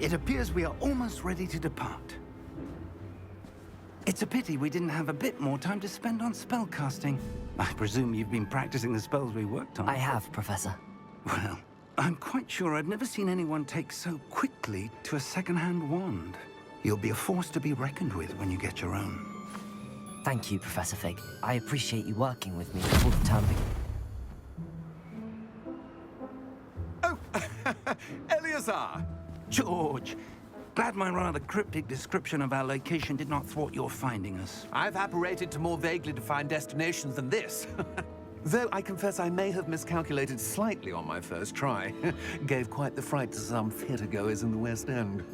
It appears we are almost ready to depart. It's a pity we didn't have a bit more time to spend on spellcasting. I presume you've been practicing the spells we worked on. I have, Professor. Well, I'm quite sure I've never seen anyone take so quickly to a second-hand wand. You'll be a force to be reckoned with when you get your own. Thank you, Professor Fig. I appreciate you working with me before the term begins. Oh, Eleazar! George! Glad my rather cryptic description of our location did not thwart your finding us. I've apparated to more vaguely defined destinations than this. Though I confess I may have miscalculated slightly on my first try. Gave quite the fright to some theatergoers in the West End.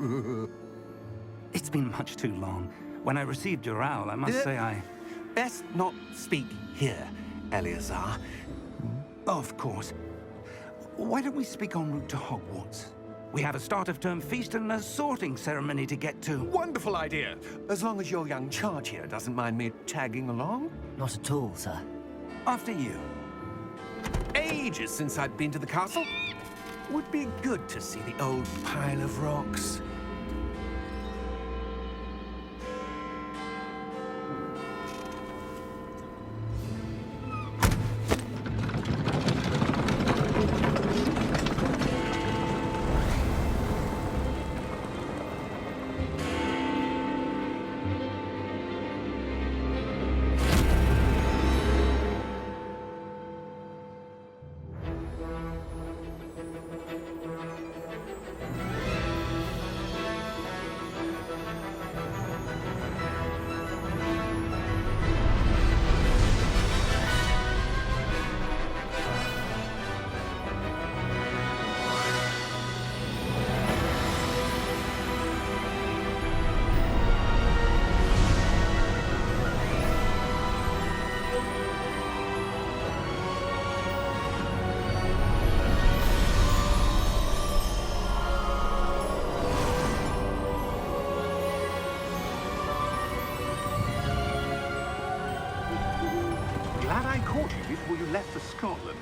It's been much too long. When I received your owl, I must say I... Best not speak here, Eleazar. Of course. Why don't we speak en route to Hogwarts? We have a start-of-term feast and a sorting ceremony to get to. Wonderful idea! As long as your young charge here doesn't mind me tagging along. Not at all, sir. After you. Ages since I'd been to the castle. Would be good to see the old pile of rocks. Glad I caught you before you left for Scotland.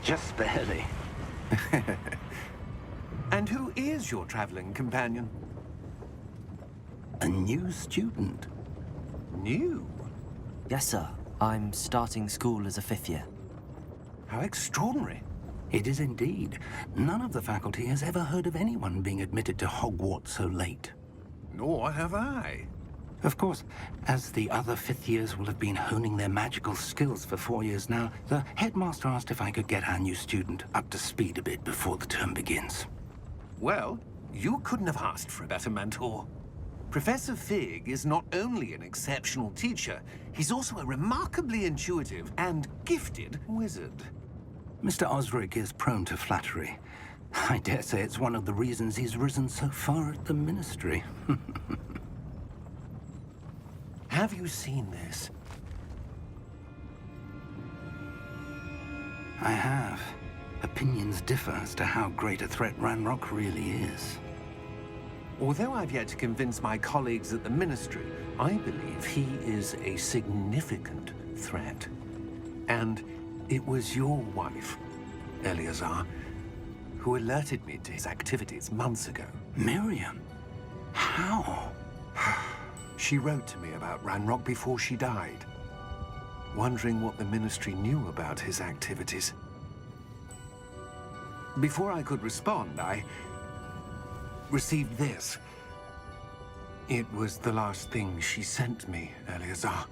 Just barely. And who is your traveling companion? A new student. New? Yes, sir. I'm starting school as a 5th year. How extraordinary. It is indeed. None of the faculty has ever heard of anyone being admitted to Hogwarts so late. Nor have I. Of course, as the other 5th years will have been honing their magical skills for 4 years now, the headmaster asked if I could get our new student up to speed a bit before the term begins. Well, you couldn't have asked for a better mentor. Professor Fig is not only an exceptional teacher, he's also a remarkably intuitive and gifted wizard. Mr. Osric is prone to flattery. I dare say it's one of the reasons he's risen so far at the Ministry. Have you seen this? I have. Opinions differ as to how great a threat Ranrock really is. Although I've yet to convince my colleagues at the Ministry, I believe he is a significant threat. And it was your wife, Eleazar, who alerted me to his activities months ago. Miriam? How? She wrote to me about Ranrock before she died, wondering what the Ministry knew about his activities. Before I could respond, I received this. It was the last thing she sent me, Eleazar.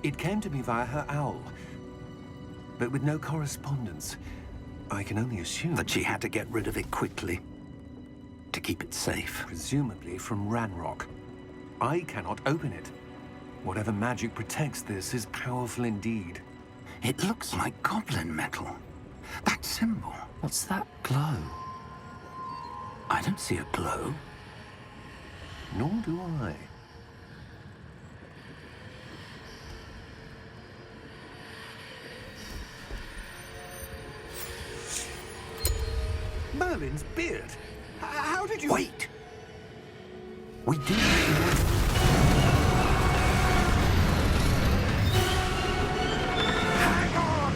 It came to me via her owl, but with no correspondence. I can only assume That she had to get rid of it quickly, to keep it safe. presumably from Ranrock. I cannot open it. Whatever magic protects this is powerful indeed. It looks like goblin metal. That symbol. What's that glow? I don't see a glow. Nor do I. Merlin's beard. How did you... Wait! We do. Hang on!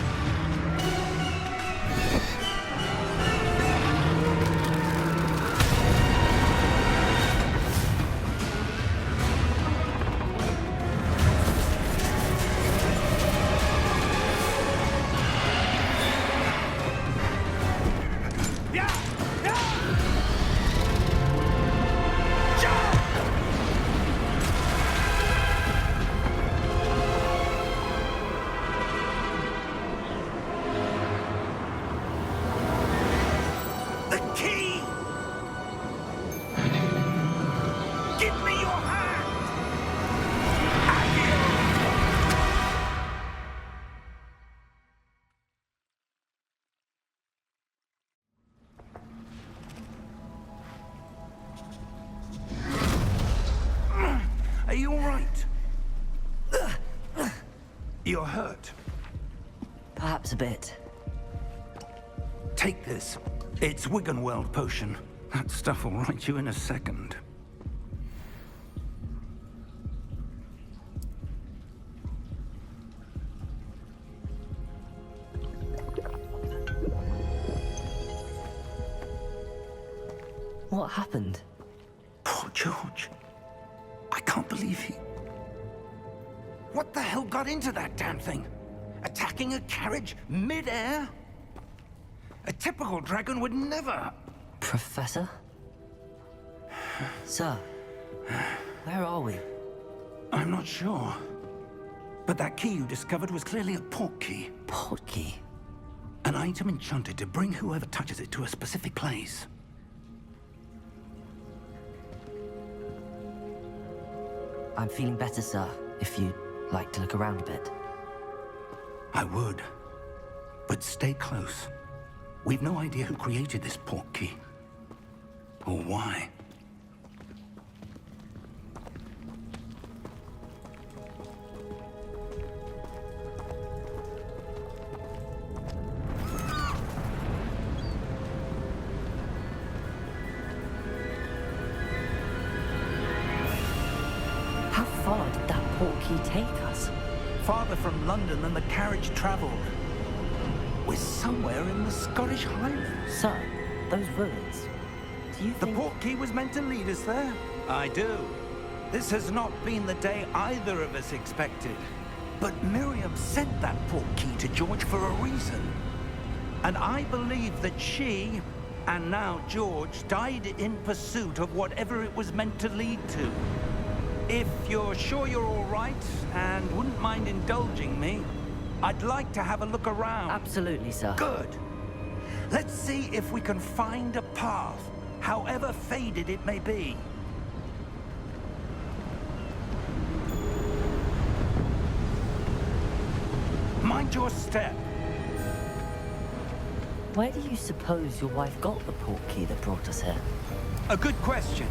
You're hurt. Perhaps a bit. Take this. It's Wiggenweld potion. That stuff will right you in a second. What happened? Poor George. I can't believe he... What the hell got into that damn thing? Attacking a carriage mid-air? A typical dragon would never... Professor? Sir, where are we? I'm not sure. But that key you discovered was clearly a port key. Port key? An item enchanted to bring whoever touches it to a specific place. I'm feeling better, sir, if you'd like to look around a bit. I would. But stay close. We've no idea who created this port key. Or why. How far did that port key take us? Farther from London than the carriage traveled. We're somewhere in the Scottish Highlands. Sir, those ruins. Do you The think... port key was meant to lead us there? I do. This has not been the day either of us expected. But Miriam sent that port key to George for a reason. And I believe that she, and now George, died in pursuit of whatever it was meant to lead to. If you're sure you're all right, and wouldn't mind indulging me, I'd like to have a look around. Absolutely, sir. Good. Let's see if we can find a path, however faded it may be. Mind your step. Where do you suppose your wife got the port key that brought us here? A good question.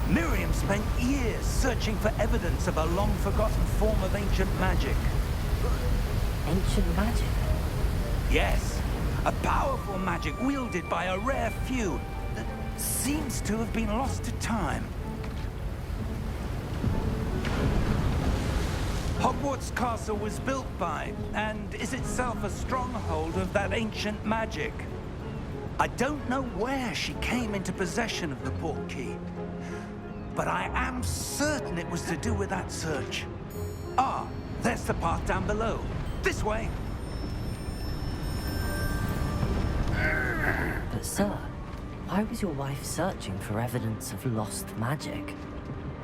Miriam spent years searching for evidence of a long-forgotten form of ancient magic. Ancient magic? Yes, a powerful magic wielded by a rare few that seems to have been lost to time. Hogwarts Castle was built by, and is itself a stronghold of that ancient magic. I don't know where she came into possession of the port key, but I am certain it was to do with that search. Ah, there's the path down below. This way. But sir, why was your wife searching for evidence of lost magic?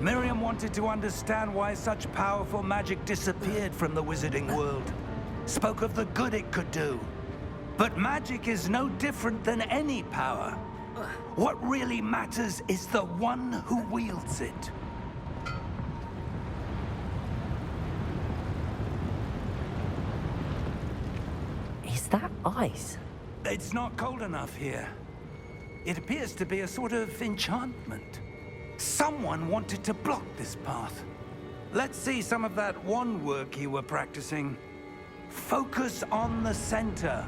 Miriam wanted to understand why such powerful magic disappeared from the wizarding world. Spoke of the good it could do. But magic is no different than any power. What really matters is the one who wields it. Is that ice? It's not cold enough here. It appears to be a sort of enchantment. Someone wanted to block this path. Let's see some of that wand work you were practicing. Focus on the center.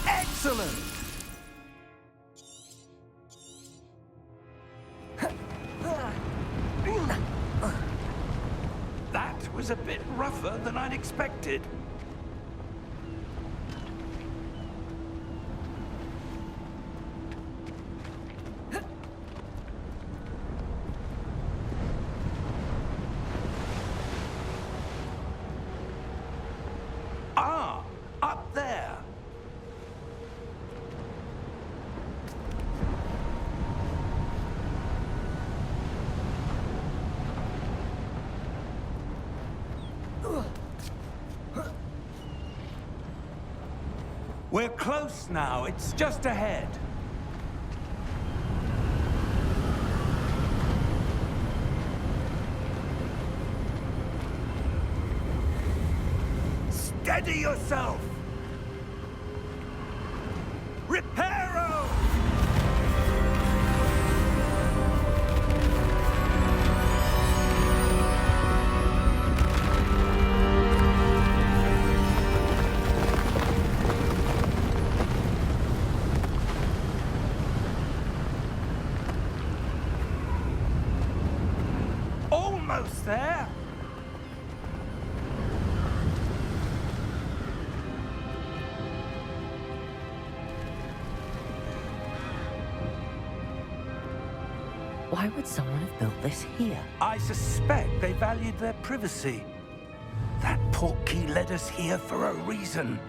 Excellent! That was a bit rougher than I'd expected. Ah, up there. We're close now. It's just ahead. Steady yourself! Reparo! Almost there. Why would someone have built this here? I suspect they valued their privacy. That portkey led us here for a reason.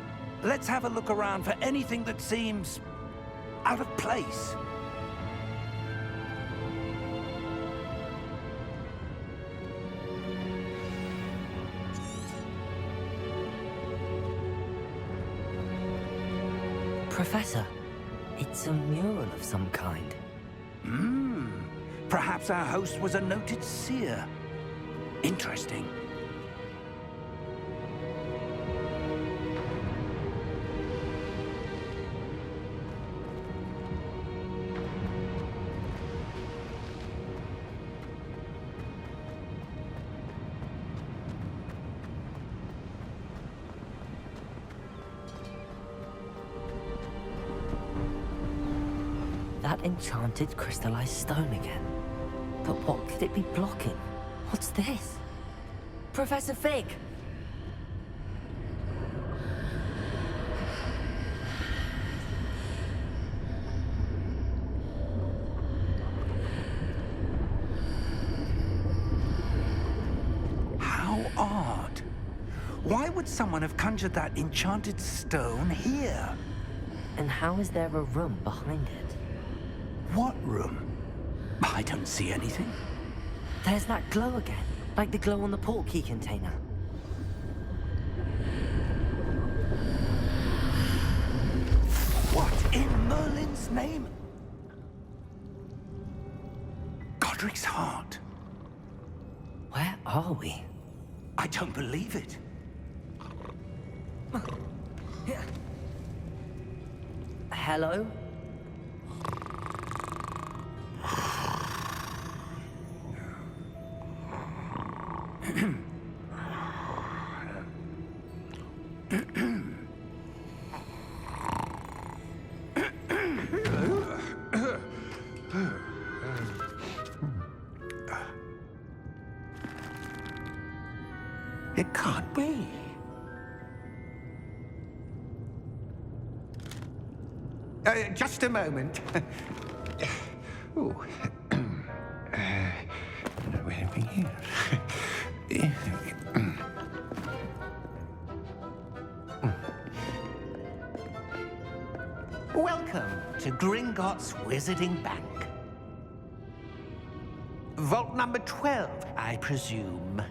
Let's have a look around for anything that seems out of place. Professor, it's a mural of some kind. Perhaps our host was a noted seer. Interesting. That enchanted crystallized stone again. But what could it be blocking? What's this? Professor Fig! How odd. Why would someone have conjured that enchanted stone here? And how is there a room behind it? What room? I don't see anything. There's that glow again, like the glow on the portkey container. What in Merlin's name? Godric's heart. Where are we? I don't believe it. Hello? It can't be. Just a moment. Ooh. Where are we here? Welcome to Gringotts Wizarding Bank. Vault number 12, I presume.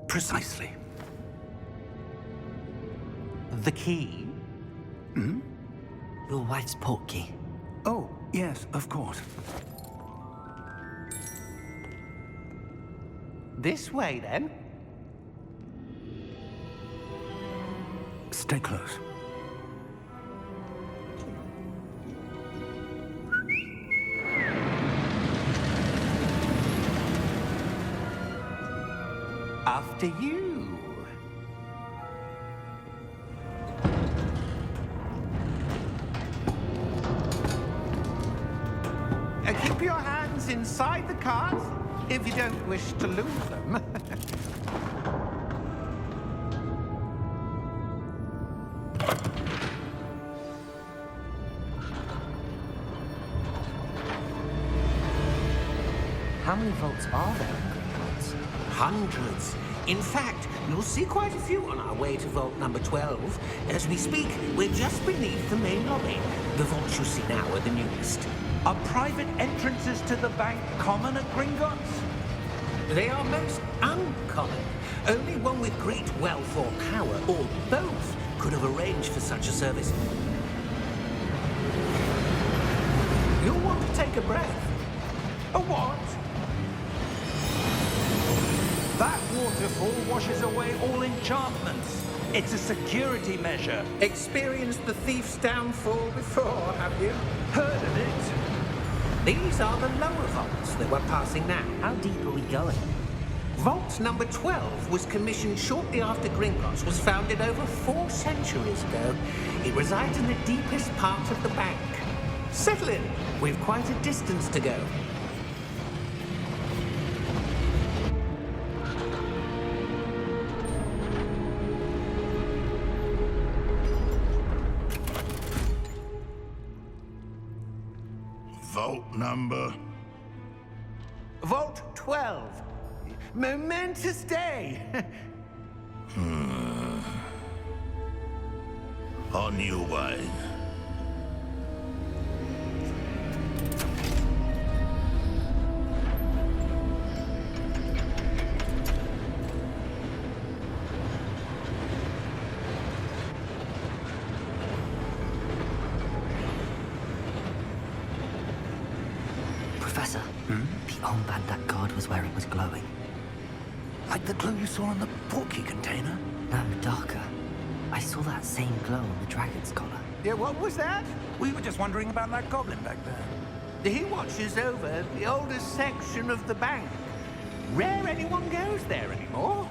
Precisely. The key? Your wife's portkey. Oh, yes, of course. This way, then. Stay close. After you. Keep your hands inside the cart if you don't wish to lose them. How many vaults are there in Gringotts? Hundreds. In fact, you'll see quite a few on our way to vault number 12. As we speak, we're just beneath the main lobby. The vaults you see now are the newest. Are private entrances to the bank common at Gringotts? They are most uncommon. Only one with great wealth or power, or both, could have arranged for such a service. You'll want to take a breath. A what? That waterfall washes away all enchantments. It's a security measure. Experienced the thief's downfall before, have you? Heard of it? These are the lower vaults that we're passing now. How deep are we going? Vault number 12 was commissioned shortly after Gringotts was founded over 4 centuries ago. It resides in the deepest part of the bank. Settle in. We've quite a distance to go. vault number? Vault 12. Momentous day. On your way. Professor, the armband that guard was wearing was glowing. Like the glow you saw on the portkey container? No, darker. I saw that same glow on the dragon's collar. Yeah, what was that? We were just wondering about that goblin back there. He watches over the oldest section of the bank. Rare anyone goes there anymore.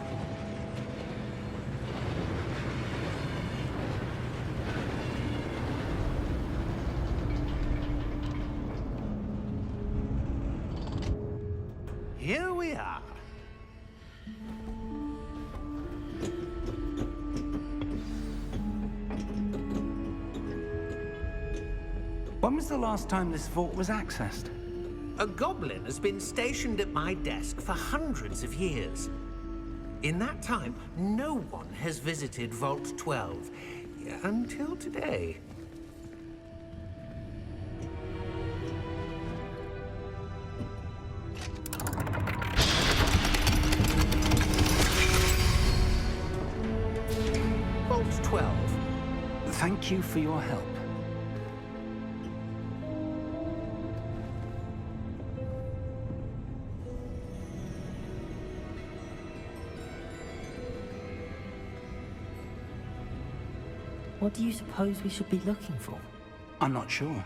Here we are. When was the last time this vault was accessed? A goblin has been stationed at my desk for hundreds of years. In that time, no one has visited Vault 12 until today. Vault 12. Thank you for your help. What do you suppose we should be looking for? I'm not sure.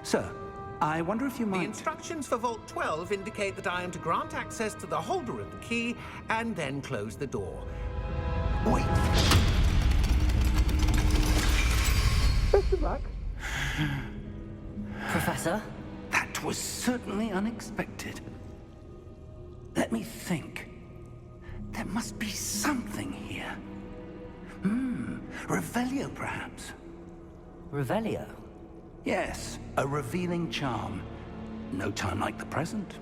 Sir, I wonder if you The might... instructions for Vault 12 indicate that I am to grant access to the holder of the key and then close the door. Wait! Best of luck. Professor? That was certainly unexpected. Let me think. There must be something here. Revelio, perhaps? Revelio? Yes, a revealing charm. No time like the present.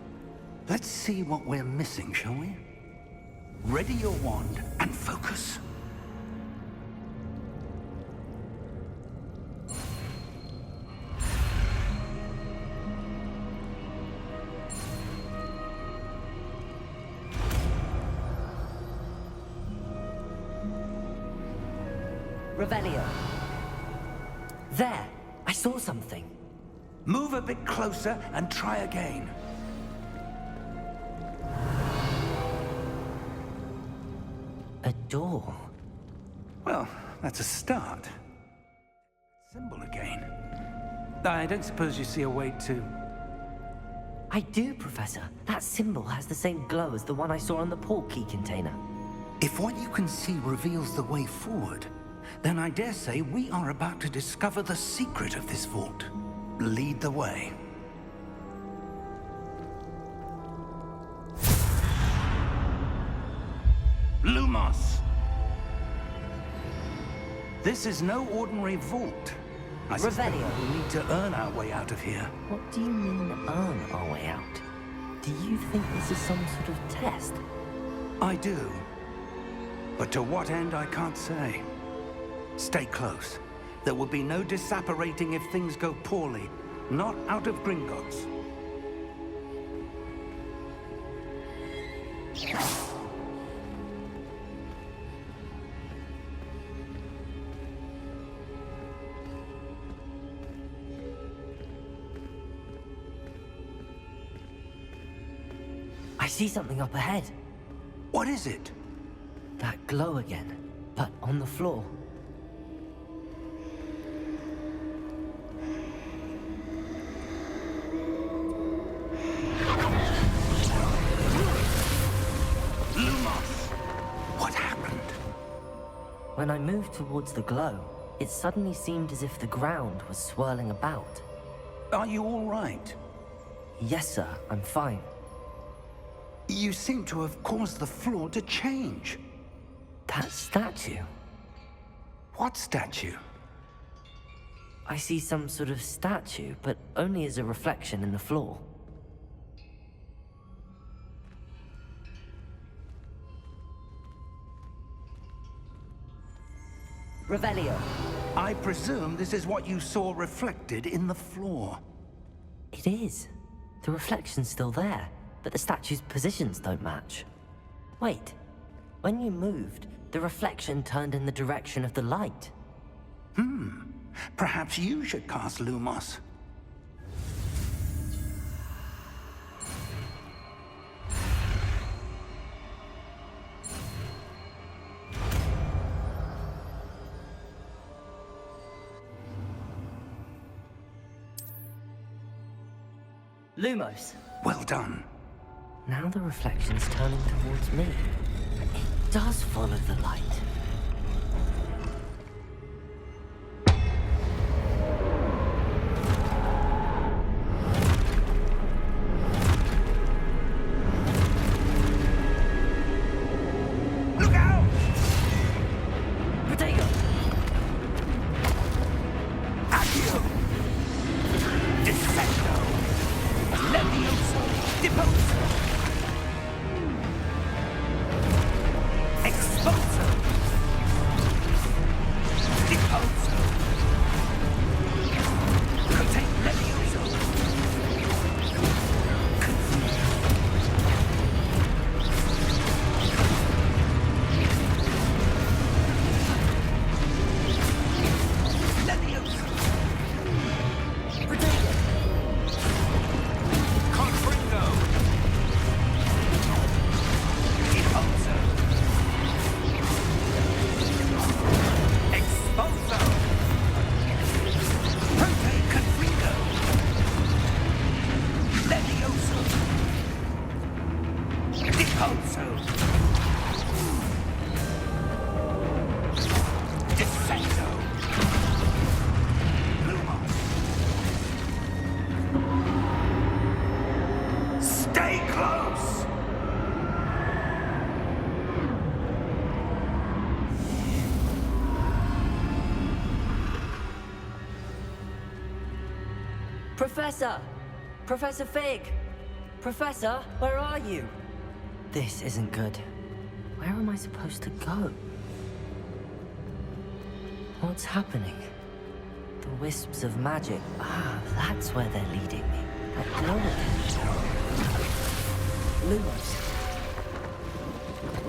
Let's see what we're missing, shall we? Ready your wand and focus. Revelio. There! I saw something. Move a bit closer and try again. A door. Well, that's a start. Symbol again. I don't suppose you see a way to... I do, Professor. That symbol has the same glow as the one I saw on the portkey container. If what you can see reveals the way forward, then I dare say we are about to discover the secret of this vault. Lead the way. Lumos! This is no ordinary vault. I suspect Revelio. we'll need to earn our way out of here. What do you mean, earn our way out? Do you think this is some sort of test? I do. But to what end, I can't say. Stay close. There will be no disapparating if things go poorly. Not out of Gringotts. I see something up ahead. What is it? That glow again, but on the floor. Lumos! What happened? When I moved towards the glow, it suddenly seemed as if the ground was swirling about. Are you all right? Yes, sir, I'm fine. You seem to have caused the floor to change. That statue? What statue? I see some sort of statue, but only as a reflection in the floor. Revelio. I presume this is what you saw reflected in the floor. It is. The reflection's still there, but the statue's positions don't match. Wait. When you moved, the reflection turned in the direction of the light. Perhaps you should cast Lumos. Lumos. Well done. Now the reflection's turning towards me. It does follow the light. Look out! Protego! Accio! Descendo! Levioso! Deposo! Exposo! Deposo! Contain Levioso! Levioso! Protego! Confringo! Deposo! Exposo! Prote Confringo! Levioso! Deposo! Descendo! Lumos! Stay close! Professor! Professor Fig! Professor, where are you? This isn't good. Where am I supposed to go? What's happening? The wisps of magic. Ah, that's where they're leading me. That glow again. Lumos.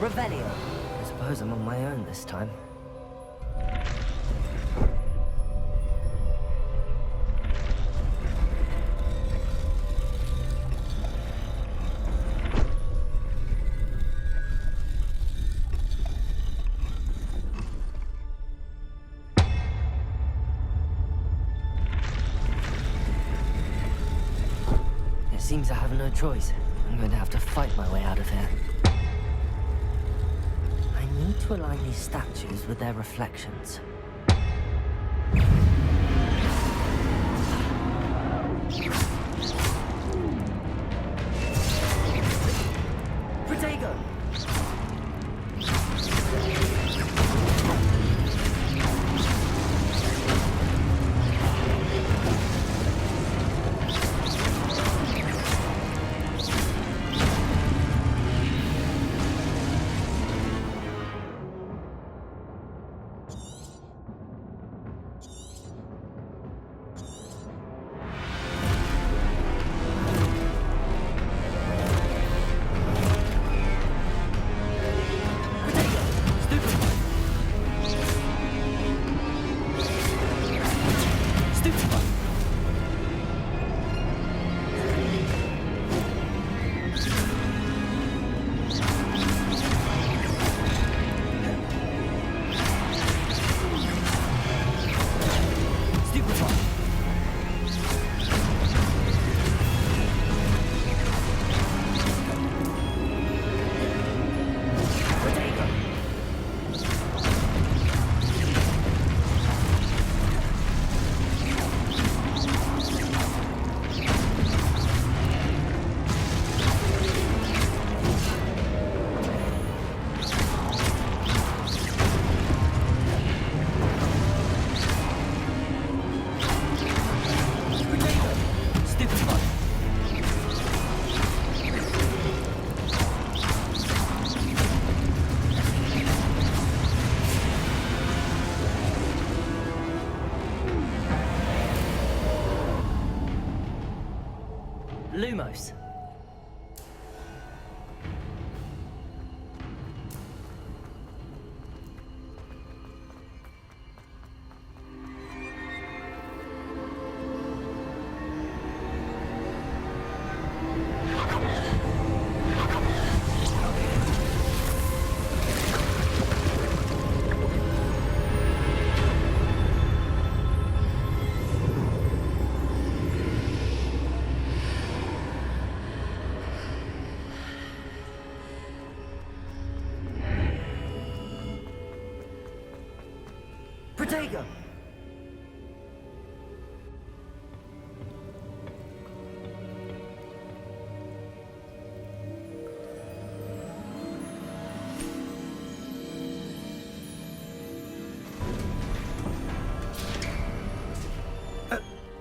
Revelio. I suppose I'm on my own this time. It seems I have no choice. I'm going to have to fight my way out of here. I need to align these statues with their reflections. Protego! Lumos. Protego!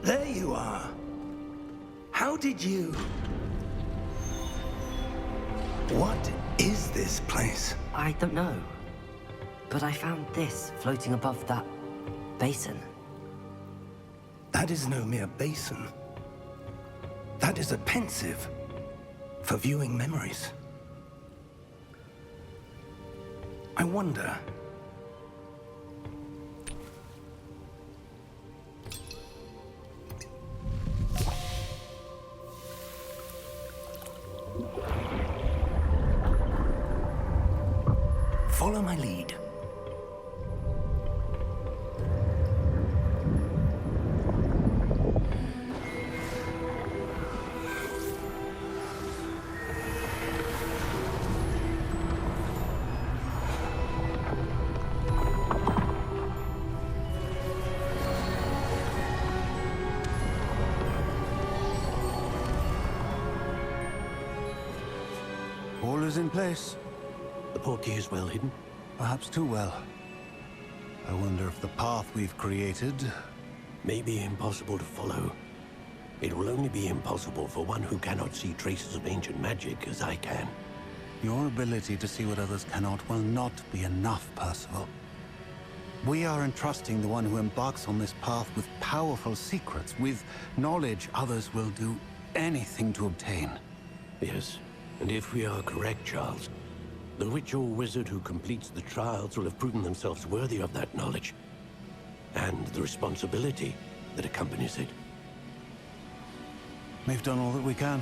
There you are. How did you... What is this place? I don't know. But I found this floating above that basin. That is no mere basin. That is a pensive for viewing memories. I wonder... Follow my lead. All is in place. The portkey is well hidden. Perhaps too well. I wonder if the path we've created... May be impossible to follow. It will only be impossible for one who cannot see traces of ancient magic as I can. Your ability to see what others cannot will not be enough, Percival. We are entrusting the one who embarks on this path with powerful secrets, with knowledge others will do anything to obtain. Yes, and if we are correct, Charles, the witch or wizard who completes the trials will have proven themselves worthy of that knowledge, and the responsibility that accompanies it. We've done all that we can.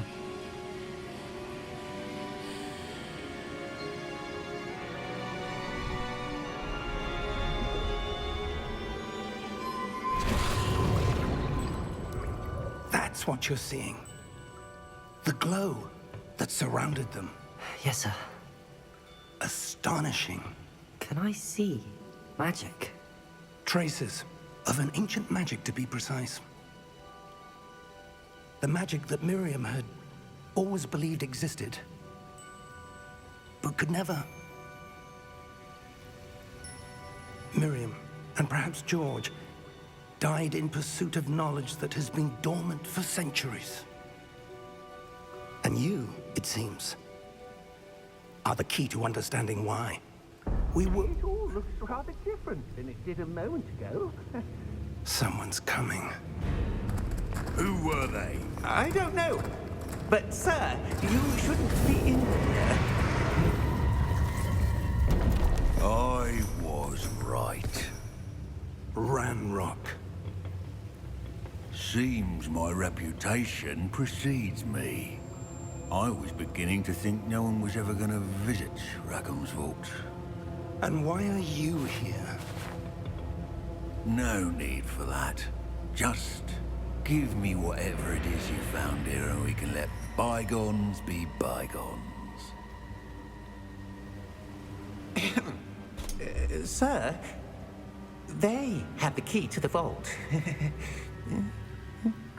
That's what you're seeing. The glow that surrounded them. Yes, sir. Astonishing. Can I see magic? Traces of an ancient magic, to be precise. The magic that Miriam had always believed existed, but could never. Miriam, and perhaps George, died in pursuit of knowledge that has been dormant for centuries. And you, it seems, are the key to understanding why. We were... It all looks rather different than it did a moment ago. Someone's coming. Who were they? I don't know. But, sir, you shouldn't be in here. I was right. Ranrock. Seems my reputation precedes me. I was beginning to think no one was ever going to visit Rackham's vault. And why are you here? No need for that. Just give me whatever it is you found here and we can let bygones be bygones. Sir, they have the key to the vault.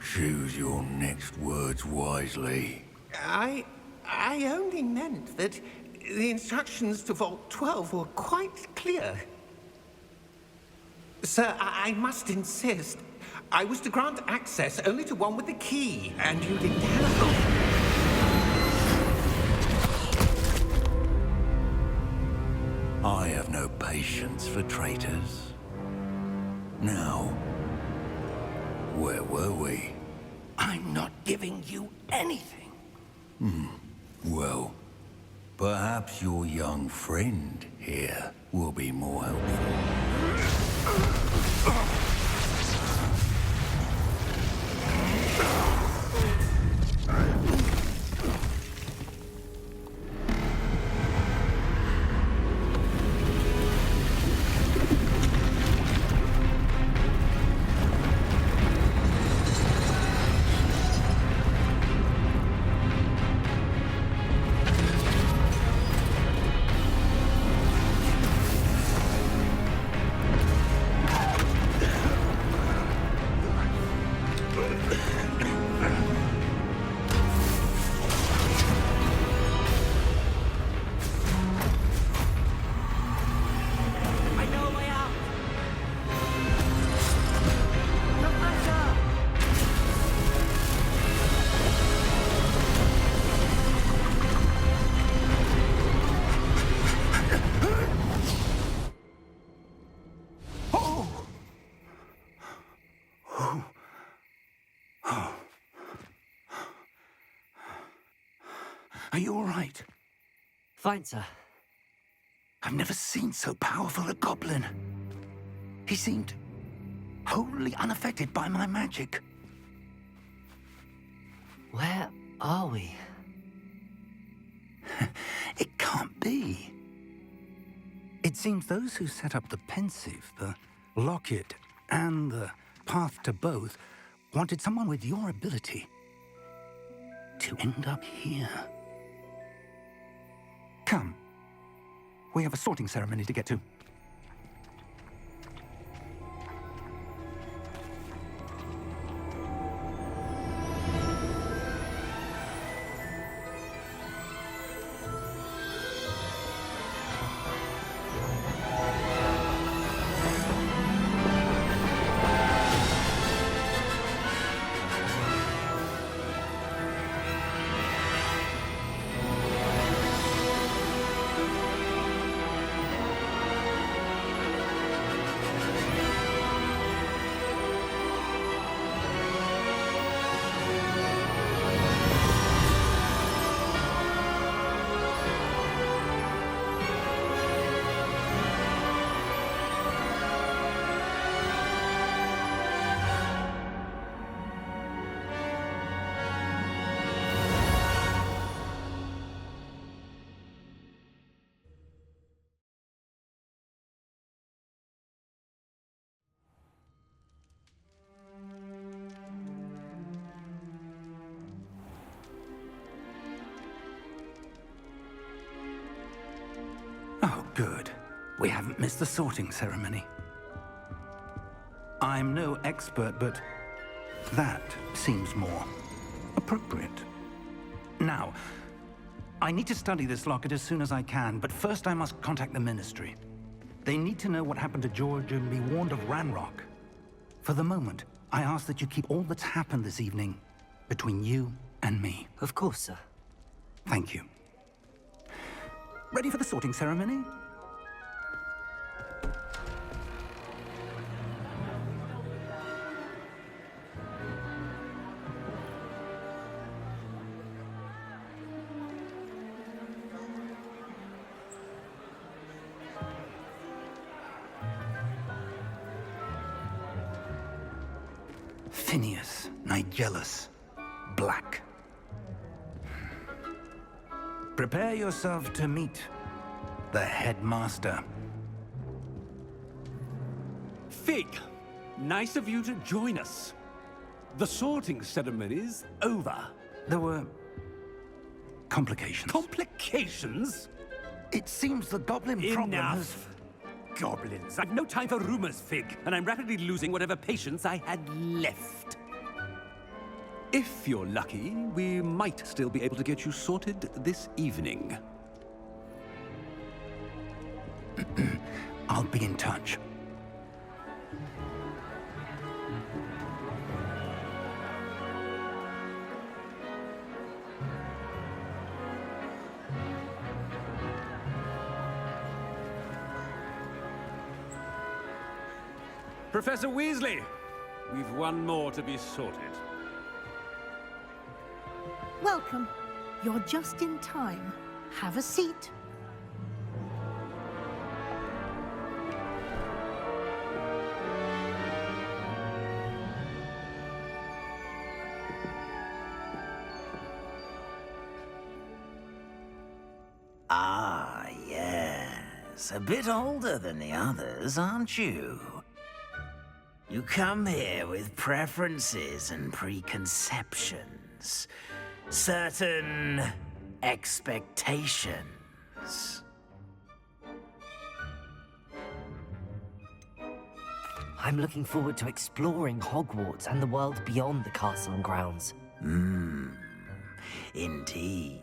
Choose your next words wisely. I only meant that the instructions to Vault 12 were quite clear. Sir, I must insist. I was to grant access only to one with the key, and you didn't have. I have no patience for traitors. Now, where were we? I'm not giving you anything. Well, perhaps your young friend here will be more helpful. I know a way out! Professor! Are you all right? Fine, sir. I've never seen so powerful a goblin. He seemed wholly unaffected by my magic. Where are we? It can't be. It seems those who set up the pensive, the locket, and the path to both wanted someone with your ability to end up here. Come. We have a sorting ceremony to get to. Oh, good. We haven't missed the sorting ceremony. I'm no expert, but that seems more appropriate. Now, I need to study this locket as soon as I can, but first I must contact the Ministry. They need to know what happened to George and be warned of Ranrock. For the moment, I ask that you keep all that's happened this evening between you and me. Of course, sir. Thank you. Ready for the sorting ceremony? Phineas, Nigellus, Black. Prepare yourself to meet the headmaster. Fig, nice of you to join us. The sorting ceremony's over. There were complications. Complications? It seems the goblin problem has... Enough. Goblins. I've no time for rumors, Fig, and I'm rapidly losing whatever patience I had left. If you're lucky, we might still be able to get you sorted this evening. I'll be in touch. Professor Weasley, we've one more to be sorted. Welcome. You're just in time. Have a seat. Ah, yes. A bit older than the others, aren't you? You come here with preferences and preconceptions. Certain expectations. I'm looking forward to exploring Hogwarts and the world beyond the castle and grounds. Indeed.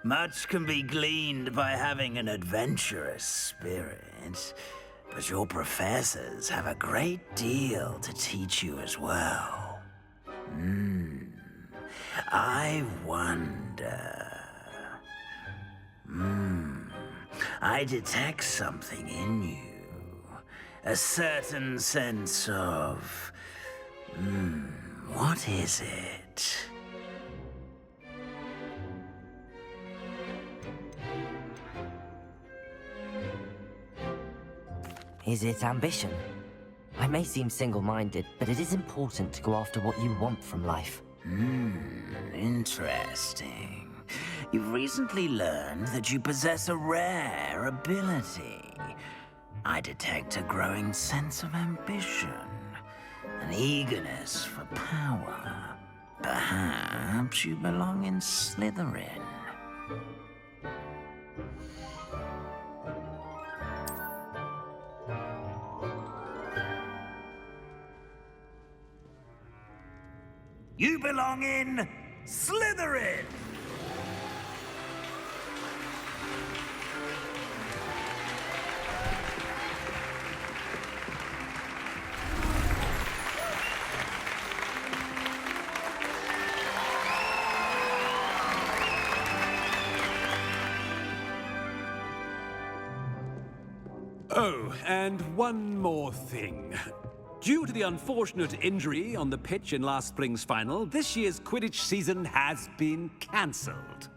Much can be gleaned by having an adventurous spirit, but your professors have a great deal to teach you as well. I wonder... I detect something in you. A certain sense of... what is it? Is it ambition? I may seem single-minded, but it is important to go after what you want from life. Interesting. You've recently learned that you possess a rare ability. I detect a growing sense of ambition, an eagerness for power. Perhaps you belong in Slytherin. You belong in Slytherin! Oh, and one more thing. Due to the unfortunate injury on the pitch in last spring's final, this year's Quidditch season has been cancelled.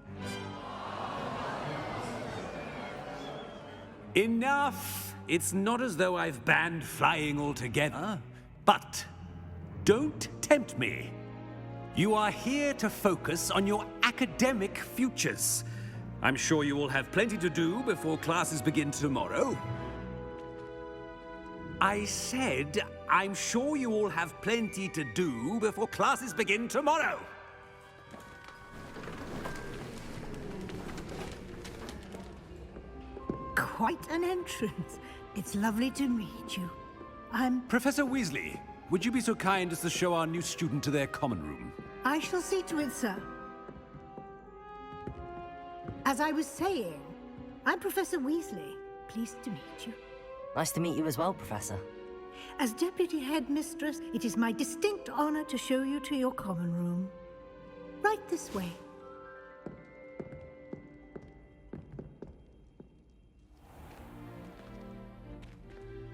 Enough! It's not as though I've banned flying altogether, but don't tempt me. You are here to focus on your academic futures. I'm sure you will have plenty to do before classes begin tomorrow. I said, I'm sure you all have plenty to do before classes begin tomorrow. Quite an entrance. It's lovely to meet you. Professor Weasley, would you be so kind as to show our new student to their common room? I shall see to it, sir. As I was saying, I'm Professor Weasley. Pleased to meet you. Nice to meet you as well, Professor. As Deputy Headmistress, it is my distinct honor to show you to your common room. Right this way.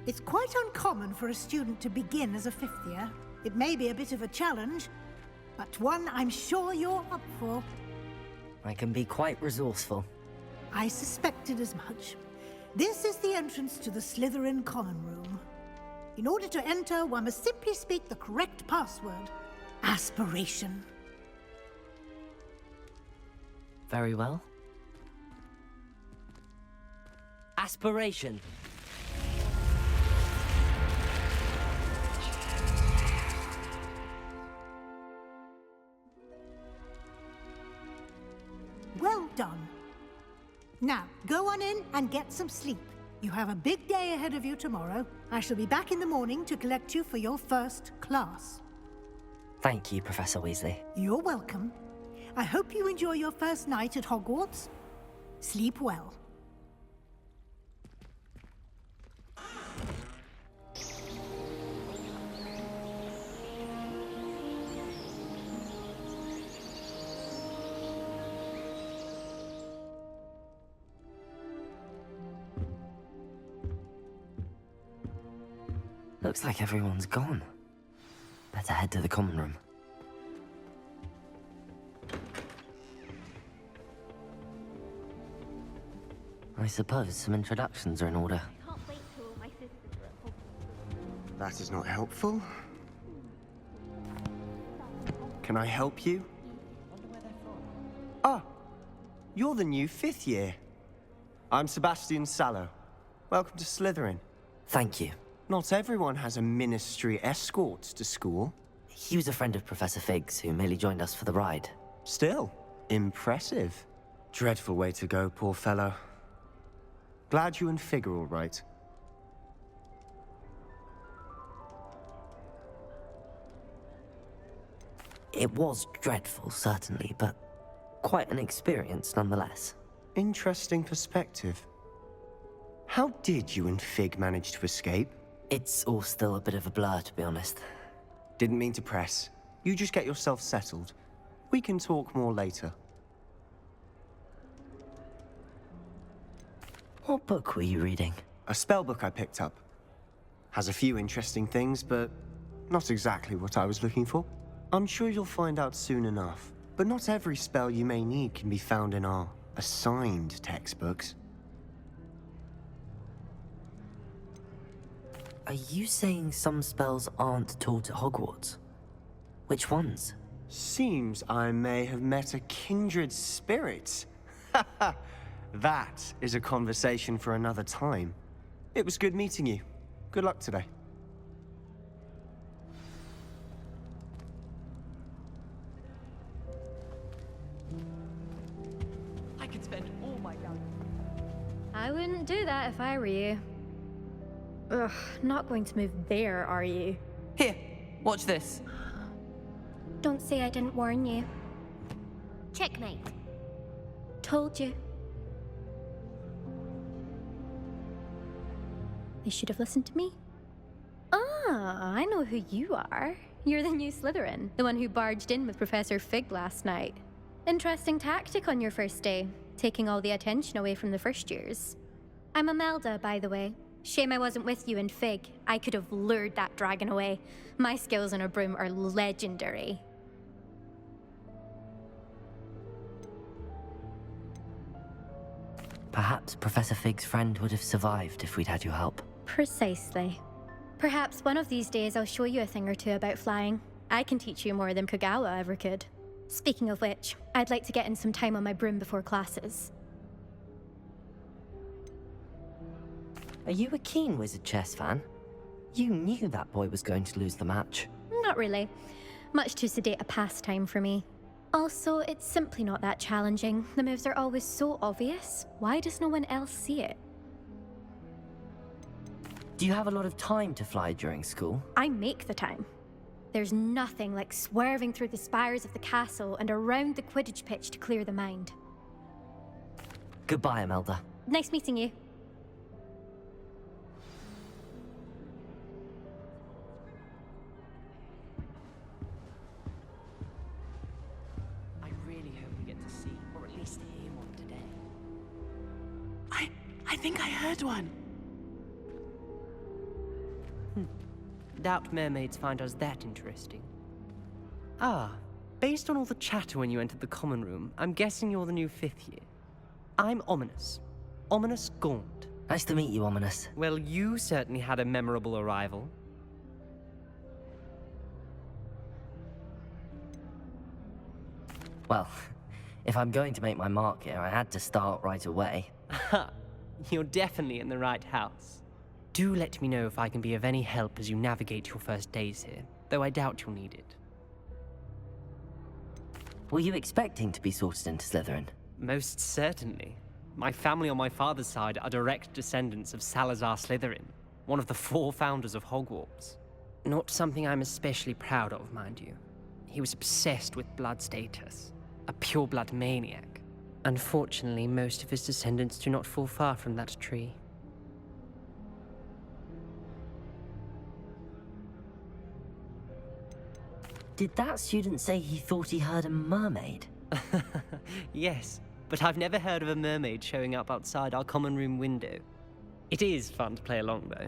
It's quite uncommon for a student to begin as a fifth year. It may be a bit of a challenge, but one I'm sure you're up for. I can be quite resourceful. I suspected as much. This is the entrance to the Slytherin common room. In order to enter, one must simply speak the correct password. Aspiration. Very well. Aspiration. Well done. Now, go on in and get some sleep. You have a big day ahead of you tomorrow. I shall be back in the morning to collect you for your first class. Thank you, Professor Weasley. You're welcome. I hope you enjoy your first night at Hogwarts. Sleep well. Looks like everyone's gone. Better head to the common room. I suppose some introductions are in order. That is not helpful. Can I help you? Ah, you're the new 5th year. I'm Sebastian Sallow. Welcome to Slytherin. Thank you. Not everyone has a ministry escort to school. He was a friend of Professor Fig's who merely joined us for the ride. Still, impressive. Dreadful way to go, poor fellow. Glad you and Fig are all right. It was dreadful, certainly, but quite an experience nonetheless. Interesting perspective. How did you and Fig manage to escape? It's all still a bit of a blur, to be honest. Didn't mean to press. You just get yourself settled. We can talk more later. What book were you reading? A spell book I picked up. Has a few interesting things, but not exactly what I was looking for. I'm sure you'll find out soon enough. But not every spell you may need can be found in our assigned textbooks. Are you saying some spells aren't taught at Hogwarts? Which ones? Seems I may have met a kindred spirit. That is a conversation for another time. It was good meeting you. Good luck today. I could spend all my young. I wouldn't do that if I were you. Ugh, not going to move there, are you? Here, watch this. Don't say I didn't warn you. Checkmate. Told you. They should have listened to me. Ah, I know who you are. You're the new Slytherin, the one who barged in with Professor Fig last night. Interesting tactic on your first day, taking all the attention away from the first years. I'm Imelda, by the way. Shame I wasn't with you in Fig. I could have lured that dragon away. My skills on a broom are legendary. Perhaps Professor Fig's friend would have survived if we'd had your help. Precisely. Perhaps one of these days I'll show you a thing or two about flying. I can teach you more than Kogawa ever could. Speaking of which, I'd like to get in some time on my broom before classes. Are you a keen Wizard chess fan? You knew that boy was going to lose the match. Not really. Much too sedate a pastime for me. Also, it's simply not that challenging. The moves are always so obvious. Why does no one else see it? Do you have a lot of time to fly during school? I make the time. There's nothing like swerving through the spires of the castle and around the Quidditch pitch to clear the mind. Goodbye, Imelda. Nice meeting you. I really hope we get to see, or at least hear one today. I think I heard one. Doubt mermaids find us that interesting. Ah, based on all the chatter when you entered the common room, I'm guessing you're the new 5th year. I'm Ominous. Ominous Gaunt. Nice to meet you, Ominous. Well, you certainly had a memorable arrival. Well, if I'm going to make my mark here, I had to start right away. Ha! You're definitely in the right house. Do let me know if I can be of any help as you navigate your first days here, though I doubt you'll need it. Were you expecting to be sorted into Slytherin? Most certainly. My family on my father's side are direct descendants of Salazar Slytherin, one of the 4 founders of Hogwarts. Not something I'm especially proud of, mind you. He was obsessed with blood status, a pure-blood maniac. Unfortunately, most of his descendants do not fall far from that tree. Did that student say he thought he heard a mermaid? Yes, but I've never heard of a mermaid showing up outside our common room window. It is fun to play along, though.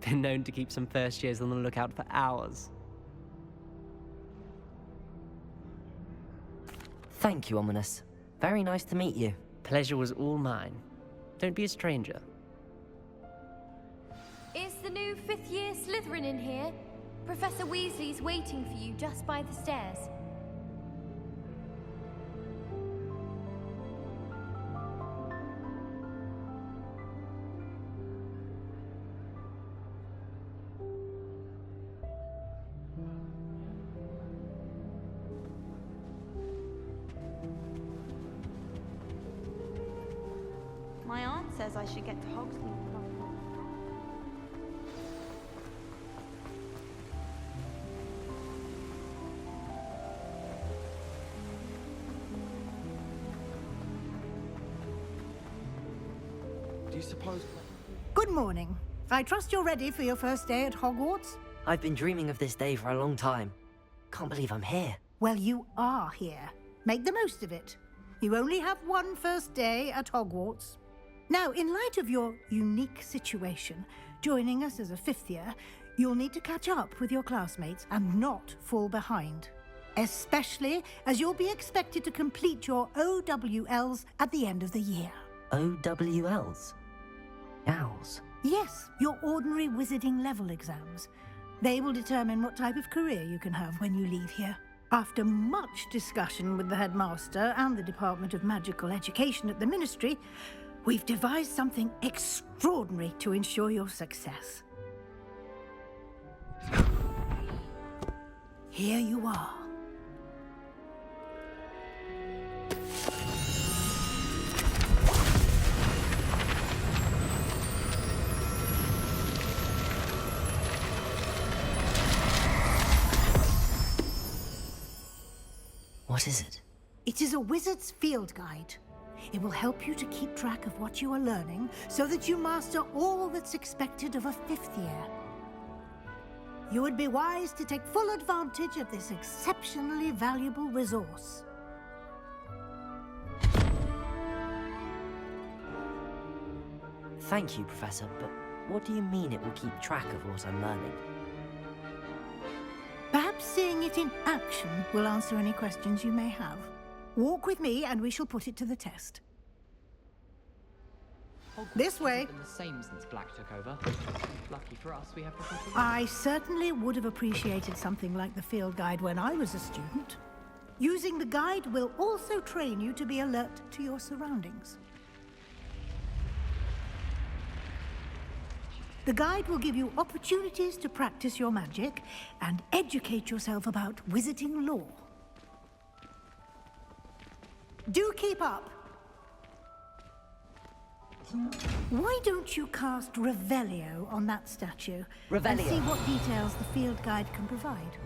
Been known to keep some first years on the lookout for hours. Thank you, Ominous. Very nice to meet you. Pleasure was all mine. Don't be a stranger. Is the new fifth-year Slytherin in here? Professor Weasley's waiting for you just by the stairs. My aunt says I should get to Hogsmeade. Do you suppose... Good morning. I trust you're ready for your first day at Hogwarts? I've been dreaming of this day for a long time. Can't believe I'm here. Well, you are here. Make the most of it. You only have one first day at Hogwarts. Now, in light of your unique situation, joining us as a fifth year, you'll need to catch up with your classmates and not fall behind. Especially as you'll be expected to complete your OWLs at the end of the year. OWLs? Owls? Yes, your ordinary wizarding level exams. They will determine what type of career you can have when you leave here. After much discussion with the headmaster and the Department of Magical Education at the Ministry, we've devised something extraordinary to ensure your success. Here you are. What is it? It is a wizard's field guide. It will help you to keep track of what you are learning so that you master all that's expected of a fifth year. You would be wise to take full advantage of this exceptionally valuable resource. Thank you, Professor, but what do you mean it will keep track of what I'm learning? Perhaps seeing it in action will answer any questions you may have. Walk with me and we shall put it to the test. This way. Been the same since Black took over. Lucky for us, we have professional... I certainly would have appreciated something like the field guide when I was a student. Using the guide will also train you to be alert to your surroundings. The guide will give you opportunities to practice your magic and educate yourself about wizarding lore. Do keep up! Why don't you cast Revelio on that statue? Revelio. And see what details the field guide can provide.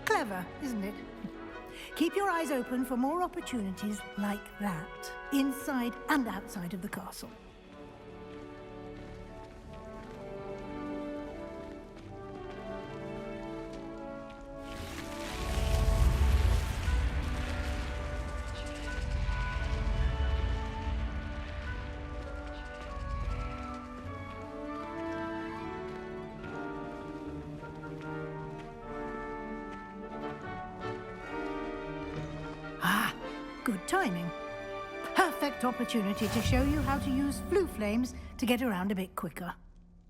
Clever, isn't it? Keep your eyes open for more opportunities like that, inside and outside of the castle. Good timing. Perfect opportunity to show you how to use flue flames to get around a bit quicker.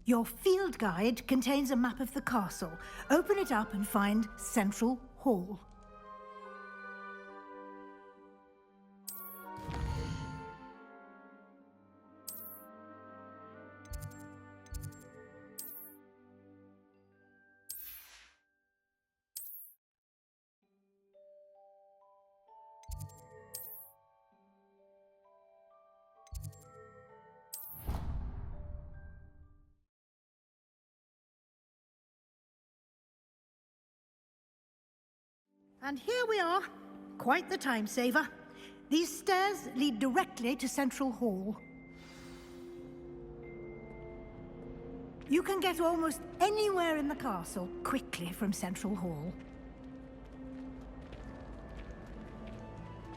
Your field guide contains a map of the castle. Open it up and find Central Hall. And here we are. Quite the time saver. These stairs lead directly to Central Hall. You can get almost anywhere in the castle quickly from Central Hall.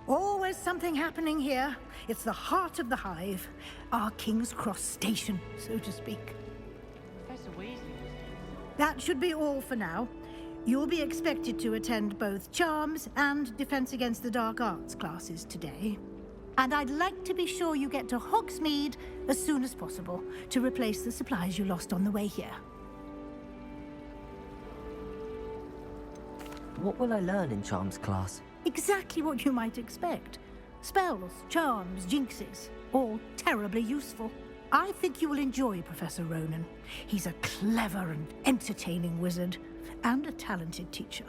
Always something happening here. It's the heart of the hive. Our King's Cross station, so to speak. Professor Weasley was That should be all for now. You'll be expected to attend both Charms and Defense Against the Dark Arts classes today. And I'd like to be sure you get to Hogsmeade as soon as possible to replace the supplies you lost on the way here. What will I learn in Charms class? Exactly what you might expect. Spells, charms, jinxes, all terribly useful. I think you will enjoy Professor Ronan. He's a clever and entertaining wizard, and a talented teacher.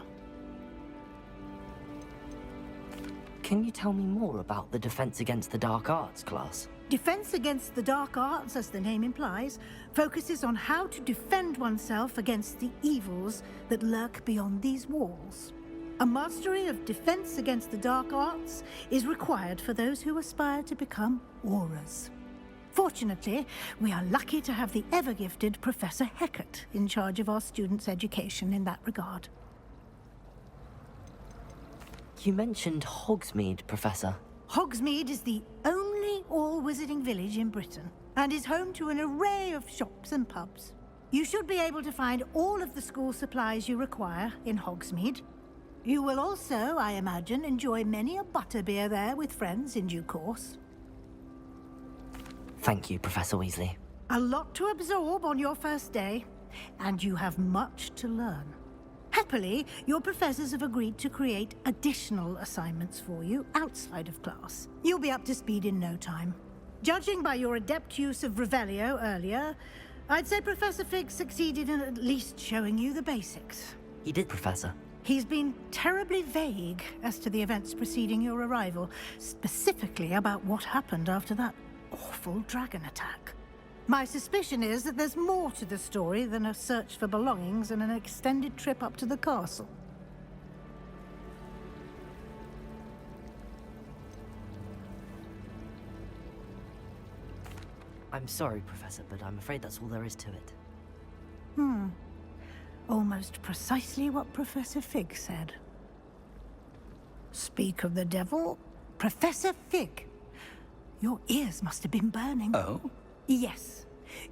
Can you tell me more about the Defense Against the Dark Arts class? Defense Against the Dark Arts, as the name implies, focuses on how to defend oneself against the evils that lurk beyond these walls. A mastery of Defense Against the Dark Arts is required for those who aspire to become Aurors. Fortunately, we are lucky to have the ever-gifted Professor Hecat in charge of our students' education in that regard. You mentioned Hogsmeade, Professor. Hogsmeade is the only all-wizarding village in Britain, and is home to an array of shops and pubs. You should be able to find all of the school supplies you require in Hogsmeade. You will also, I imagine, enjoy many a butterbeer there with friends in due course. Thank you, Professor Weasley. A lot to absorb on your first day, and you have much to learn. Happily, your professors have agreed to create additional assignments for you outside of class. You'll be up to speed in no time. Judging by your adept use of Revelio earlier, I'd say Professor Fig succeeded in at least showing you the basics. He did, Professor. He's been terribly vague as to the events preceding your arrival, specifically about what happened after that awful dragon attack. My suspicion is that there's more to the story than a search for belongings and an extended trip up to the castle. I'm sorry, Professor, but I'm afraid that's all there is to it. Almost precisely what Professor Fig said. Speak of the devil, Professor Fig. Your ears must have been burning. Oh? Yes.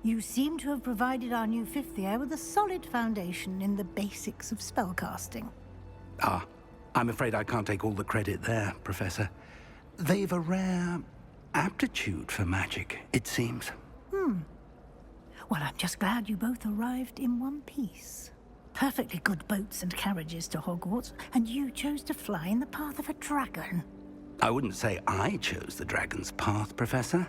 You seem to have provided our new fifth year with a solid foundation in the basics of spellcasting. Ah, I'm afraid I can't take all the credit there, Professor. They've a rare aptitude for magic, it seems. Well, I'm just glad you both arrived in one piece. Perfectly good boats and carriages to Hogwarts, and you chose to fly in the path of a dragon. I wouldn't say I chose the dragon's path, Professor.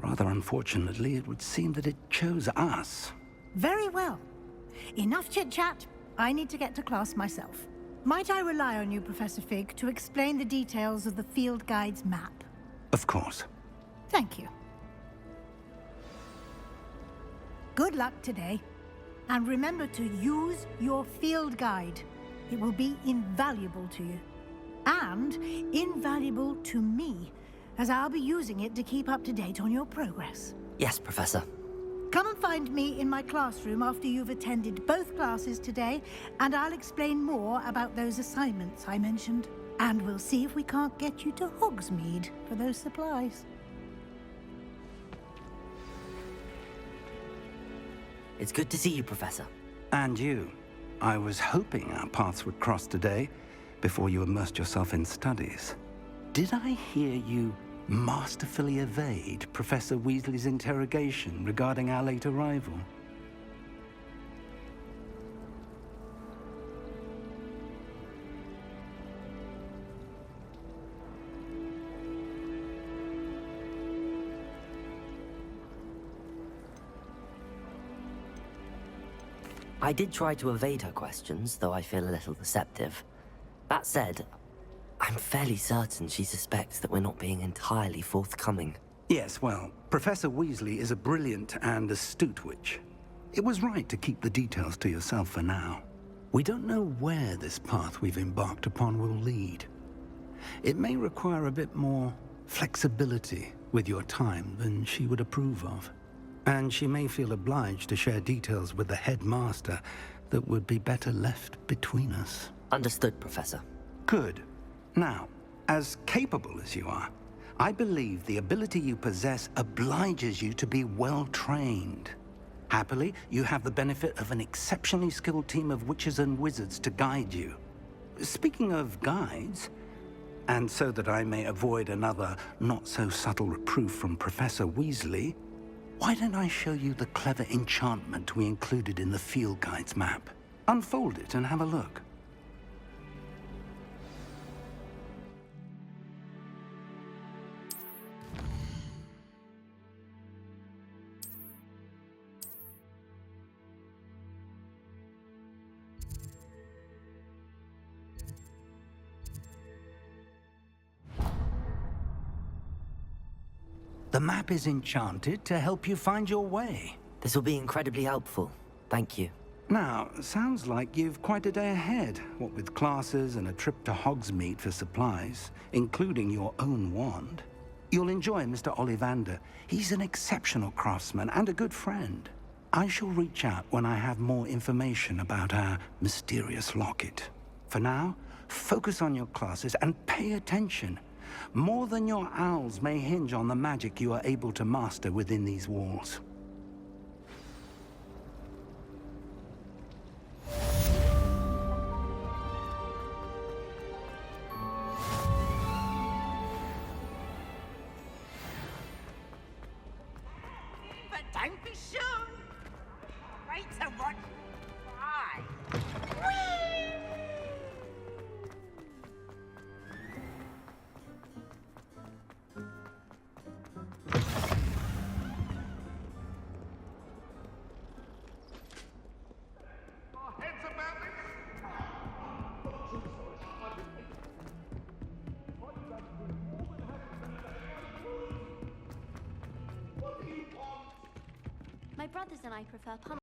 Rather unfortunately, it would seem that it chose us. Very well. Enough chit-chat. I need to get to class myself. Might I rely on you, Professor Fig, to explain the details of the field guide's map? Of course. Thank you. Good luck today. And remember to use your field guide. It will be invaluable to you. And invaluable to me, as I'll be using it to keep up to date on your progress. Yes, Professor. Come and find me in my classroom after you've attended both classes today, and I'll explain more about those assignments I mentioned. And we'll see if we can't get you to Hogsmeade for those supplies. It's good to see you, Professor. And you. I was hoping our paths would cross today, before you immersed yourself in studies. Did I hear you masterfully evade Professor Weasley's interrogation regarding our late arrival? I did try to evade her questions, though I feel a little deceptive. That said, I'm fairly certain she suspects that we're not being entirely forthcoming. Yes, well, Professor Weasley is a brilliant and astute witch. It was right to keep the details to yourself for now. We don't know where this path we've embarked upon will lead. It may require a bit more flexibility with your time than she would approve of. And she may feel obliged to share details with the headmaster that would be better left between us. Understood, Professor. Good. Now, as capable as you are, I believe the ability you possess obliges you to be well trained. Happily, you have the benefit of an exceptionally skilled team of witches and wizards to guide you. Speaking of guides, and so that I may avoid another not-so-subtle reproof from Professor Weasley, why don't I show you the clever enchantment we included in the field guide's map? Unfold it and have a look. The map is enchanted to help you find your way. This will be incredibly helpful. Thank you. Now, sounds like you've quite a day ahead, what with classes and a trip to Hogsmeade for supplies, including your own wand. You'll enjoy Mr. Ollivander. He's an exceptional craftsman and a good friend. I shall reach out when I have more information about our mysterious locket. For now, focus on your classes and pay attention. More than your owls may hinge on the magic you are able to master within these walls. But don't be sure. Wait to watch. Why? My brothers and I prefer pumpkin.